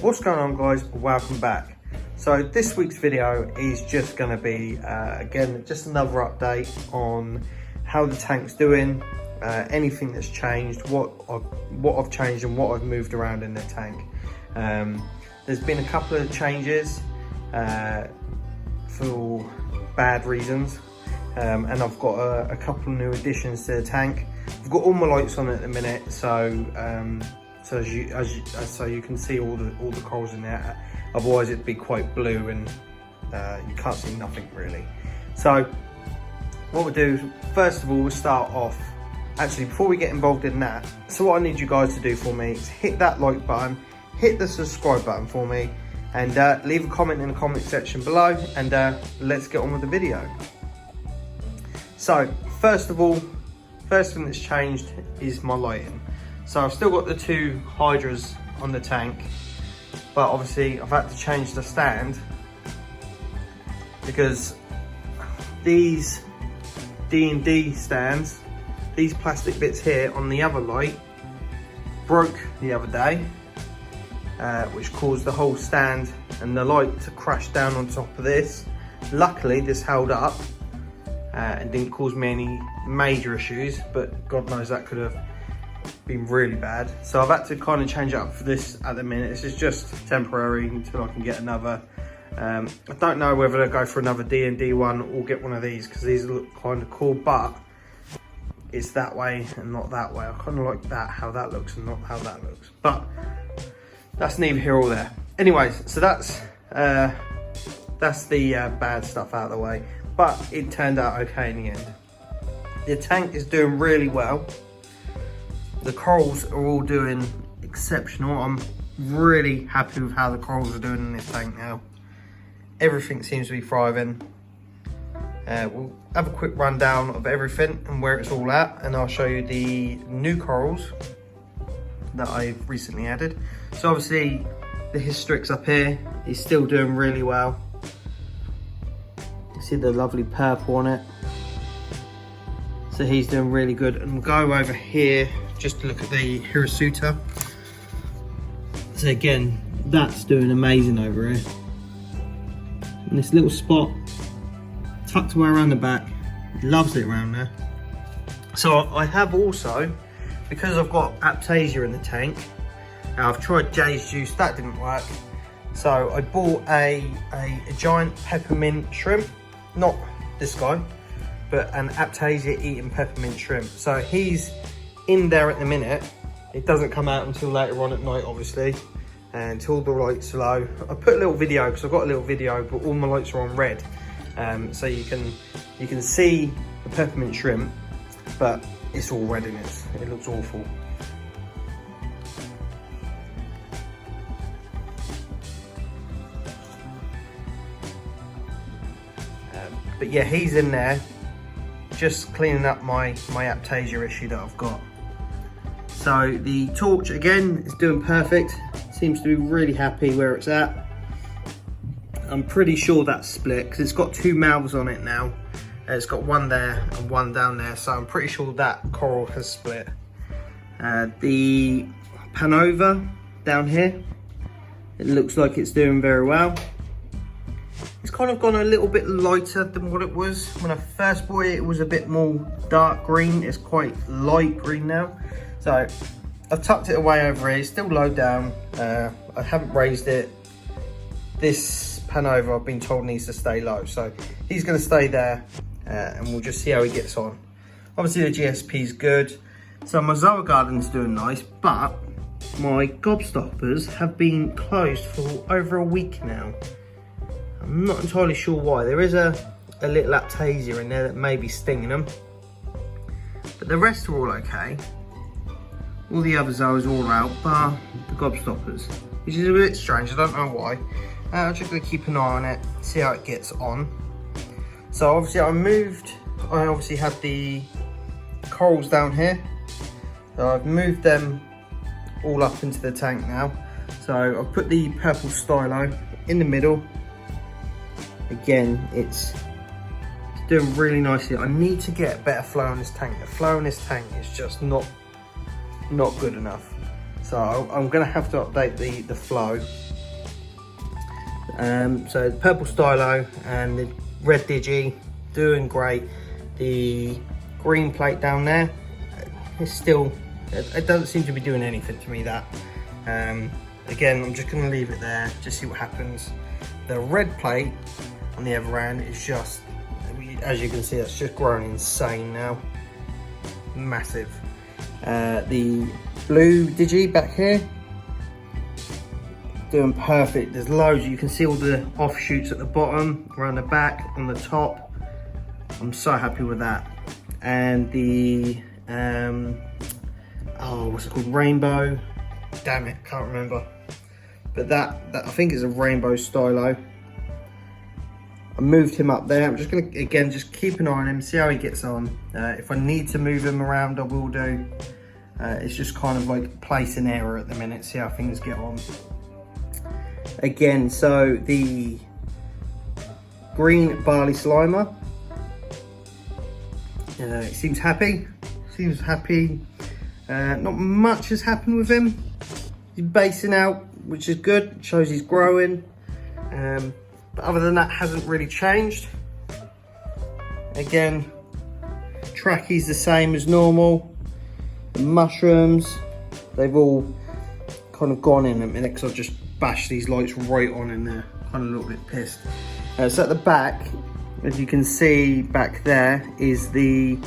What's going on, guys? Welcome back. So this week's video is just going to be again just another update on how the tank's doing, anything that's changed, what I've changed and what I've moved around in the tank. There's been a couple of changes for bad reasons, and I've got a couple of new additions to the tank. I've got all my lights on at the minute, so so you can see all the corals in there. Otherwise it'd be quite blue and you can't see nothing really. So what we'll do, first of all, we'll start off, actually before we get involved in that, so what I need you guys to do for me is hit that like button, hit the subscribe button for me, and leave a comment in the comment section below, and let's get on with the video. So first of all, first thing that's changed is my lighting. So I've still got the two hydras on the tank, but obviously I've had to change the stand because these D&D stands, these plastic bits here on the other light, broke the other day, which caused the whole stand and the light to crash down on top of this. Luckily this held up and didn't cause me any major issues, but God knows that could have been really bad. So I've had to kind of change it up for this at the minute. This is just temporary until I can get another. I don't know whether to go for another D&D one or get one of these, because these look kind of cool, but it's that way and not that way. I kind of like that, how that looks and not how that looks, but that's neither here or there. Anyways, so that's the bad stuff out of the way, but it turned out okay in the end. The tank is doing really well. The corals are all doing exceptional. I'm really happy with how the corals are doing in this tank now. Everything seems to be thriving. We'll have a quick rundown of everything and where it's all at, and I'll show you the new corals that I've recently added. So obviously the Hystrix up here is still doing really well. You see the lovely purple on it. So he's doing really good. And we'll go over here just to look at the Hirasuta. So again, that's doing amazing over here. And this little spot tucked away around the back, loves it around there. So I have also, because I've got Aptasia in the tank, now I've tried Jay's juice, that didn't work. So I bought a giant peppermint shrimp, not this guy, but an Aptasia eating peppermint shrimp. So he's in there at the minute. It doesn't come out until later on at night, obviously, until the lights are low. I put a little video, because I've got a little video, but all my lights are on red, so you can see the peppermint shrimp, but it's all red in it. It looks awful. But yeah, he's in there, just cleaning up my Aptasia issue that I've got. So the torch again is doing perfect. Seems to be really happy where it's at. I'm pretty sure that's split because it's got two mouths on it now. It's got one there and one down there, so I'm pretty sure that coral has split. The Panova down here, it looks like it's doing very well. It's kind of gone a little bit lighter than what it was. When I first bought it, it was a bit more dark green. It's quite light green now. So I've tucked it away over here, it's still low down. I haven't raised it. This Panova I've been told needs to stay low. So he's gonna stay there and we'll just see how he gets on. Obviously the GSP is good. So my Zoa Garden's doing nice, but my gobstoppers have been closed for over a week now. I'm not entirely sure why. There is a little Aptasia in there that may be stinging them, but the rest are all okay. All the other zoas are all out, bar the gobstoppers, which is a bit strange. I don't know why. I'm just going to keep an eye on it, see how it gets on. So obviously I obviously had the corals down here. So I've moved them all up into the tank now. So I've put the purple stylo in the middle. Again, it's doing really nicely. I need to get better flow on this tank. The flow in this tank is just not good enough. So So I'm going to have to update the flow. So the purple stylo and the red digi doing great. The green plate down there is still, it doesn't seem to be doing anything to me, that. Again, I'm just going to leave it there, just see what happens. The red plate on the other end is just, as you can see, it's just growing insane now. Massive. The blue digi back here, doing perfect. There's loads. You can see all the offshoots at the bottom, around the back, on the top. I'm so happy with that. And the oh, what's it called? Rainbow. Damn it, can't remember. But that I think is a rainbow stylo. I moved him up there. I'm just gonna, again, just keep an eye on him, see how he gets on. If I need to move him around, I will do. It's just kind of like place and error at the minute, see how things get on. Again, so the green barley slimer, he seems happy. Not much has happened with him. He's basing out, which is good, shows he's growing. But other than that, hasn't really changed. Again, tracky's the same as normal. The mushrooms, they've all kind of gone in a minute because I've just bashed these lights right on in there. Kind of a little bit pissed. So at the back, as you can see back there, is the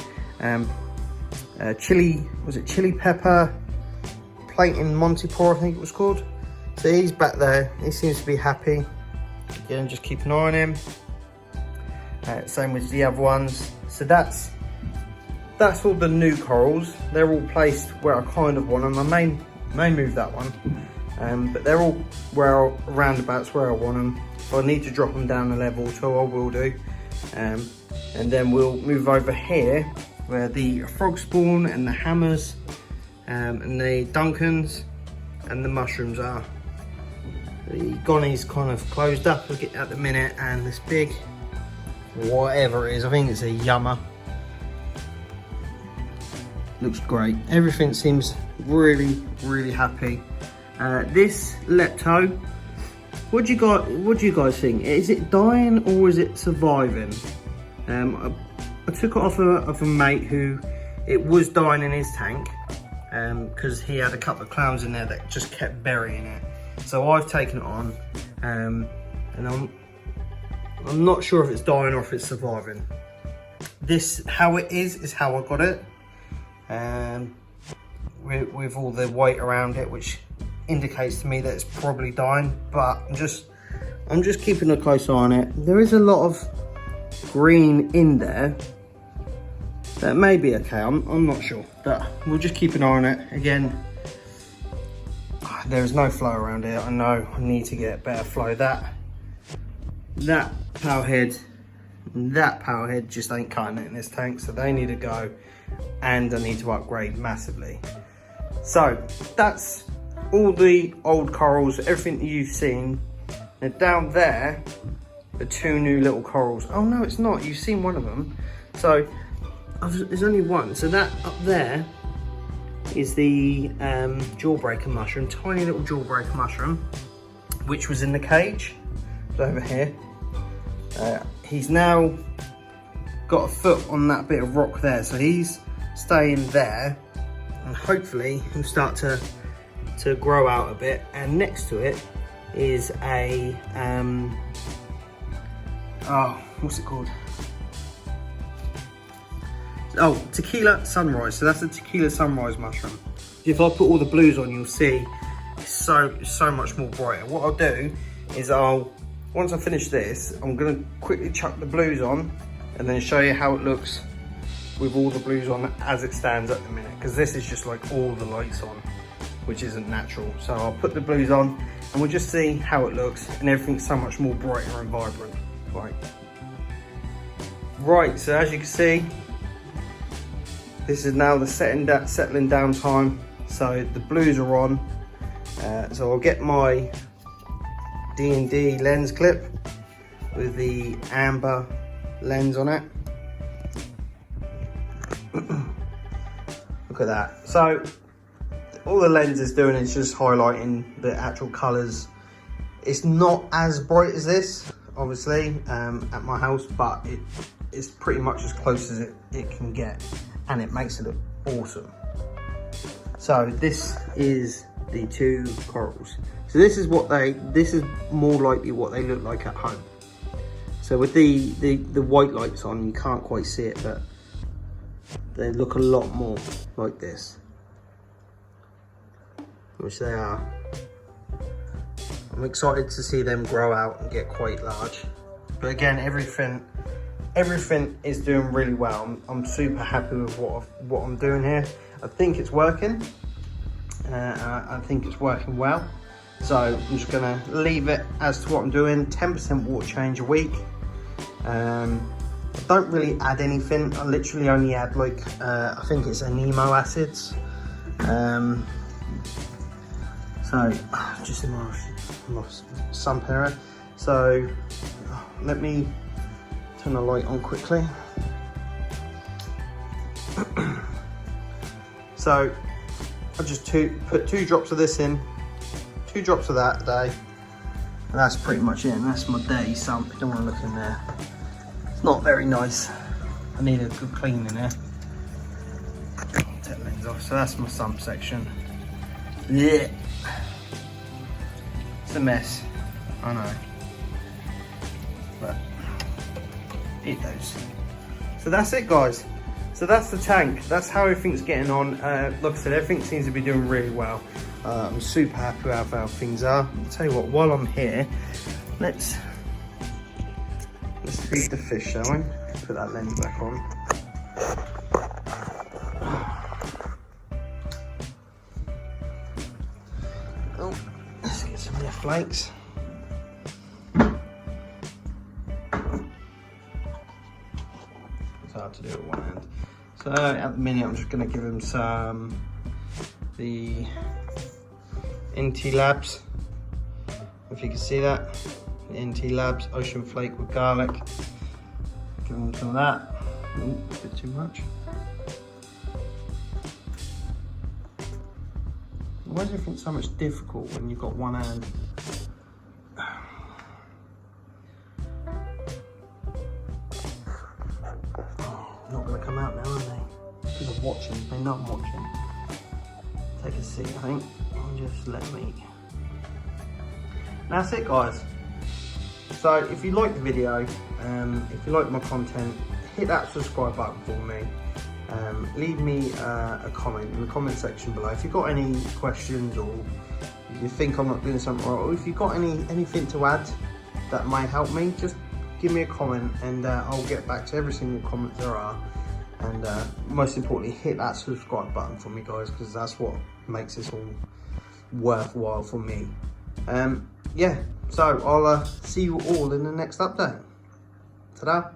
chili, was it chili pepper plating Monty Pour, I think it was called. So he's back there, he seems to be happy. Again, just keep an eye on him. Same with the other ones. So that's all the new corals. They're all placed where I kind of want them. I may move that one, but they're all roundabouts where I want them. If I need to drop them down a level, so I will do. And then we'll move over here where the frog spawn and the hammers and the Duncans and the mushrooms are. The Gonny's kind of closed up at the minute, and this big, whatever it is, I think it's a Yummer. Looks great. Everything seems really, really happy. This Lepto, what do you guys think? Is it dying or is it surviving? I took it off of a mate who it was dying in his tank because he had a couple of clowns in there that just kept burying it. So I've taken it on, and I'm not sure if it's dying or if it's surviving. This, how it is how I got it, with all the weight around it, which indicates to me that it's probably dying. But I'm just keeping a close eye on it. There is a lot of green in there. That may be okay. I'm not sure, but we'll just keep an eye on it. Again, there is no flow around here. I know I need to get better flow. That power head just ain't cutting it in this tank, so they need to go, and I need to upgrade massively. So that's all the old corals, everything that you've seen. Now down there are two new little corals. Oh no, it's not. You've seen one of them. So there's only one. So that up there is the jawbreaker mushroom, tiny little jawbreaker mushroom, which was in the cage. It's over here. He's now got a foot on that bit of rock there, so he's staying there, and hopefully he'll start to grow out a bit. And next to it is a oh, what's it called? Oh, tequila sunrise. So that's a tequila sunrise mushroom. If I put all the blues on, you'll see it's so much more brighter. What I'll do is once I finish this, I'm gonna quickly chuck the blues on and then show you how it looks with all the blues on as it stands at the minute, because this is just like all the lights on, which isn't natural. So I'll put the blues on and we'll just see how it looks, and everything's so much more brighter and vibrant. Right, so as you can see, this is now the settling down time. So the blues are on. So I'll get my D&D lens clip with the amber lens on it. Look at that. So all the lens is doing is just highlighting the actual colours. It's not as bright as this, obviously, at my house, but it's pretty much as close as it can get, and it makes it look awesome. So this is the two corals. So this is more likely what they look like at home. So with the white lights on, you can't quite see it, but they look a lot more like this, which they are. I'm excited to see them grow out and get quite large. But again, everything is doing really well. I'm super happy with what I'm doing here. I think it's working. I think it's working well. So I'm just gonna leave it as to what I'm doing. 10% water change a week. I don't really add anything. I literally only add like I think it's amino acids. So just in my sun period. So let me turn the light on quickly. So I just put 2 drops of this in, 2 drops of that a day, and that's pretty much it. And that's my day sump. You don't want to look in there. It's not very nice. I need a good clean in there. Take the lens off. So that's my sump section. Yeah. It's a mess, I know, but it goes. So that's it, guys. So that's the tank. That's how everything's getting on. Like I said, everything seems to be doing really well. I'm super happy with how things are. I'll tell you what, while I'm here, let's feed the fish, shall we? Put that lens back on. Oh, let's get some of their flakes. It's hard to do with one hand. So at the minute, I'm just going to give them some the NT Labs. If you can see that, the NT Labs Ocean Flake with garlic. Give them some of that. Ooh, a bit too much. Why is everything so much difficult when you've got one hand? Not going to come out now, are they? People are watching. They know I'm watching. Take a seat, I think. And just let me. That's it, guys. So if you like the video, if you like my content, hit that subscribe button for me. Leave me a comment in the comment section below. If you've got any questions, or you think I'm not doing something right, or if you've got anything to add that might help me, just give me a comment, and I'll get back to every single comment there are. And most importantly, hit that subscribe button for me, guys, because that's what makes this all worthwhile for me. Yeah, so I'll see you all in the next update. Ta-da!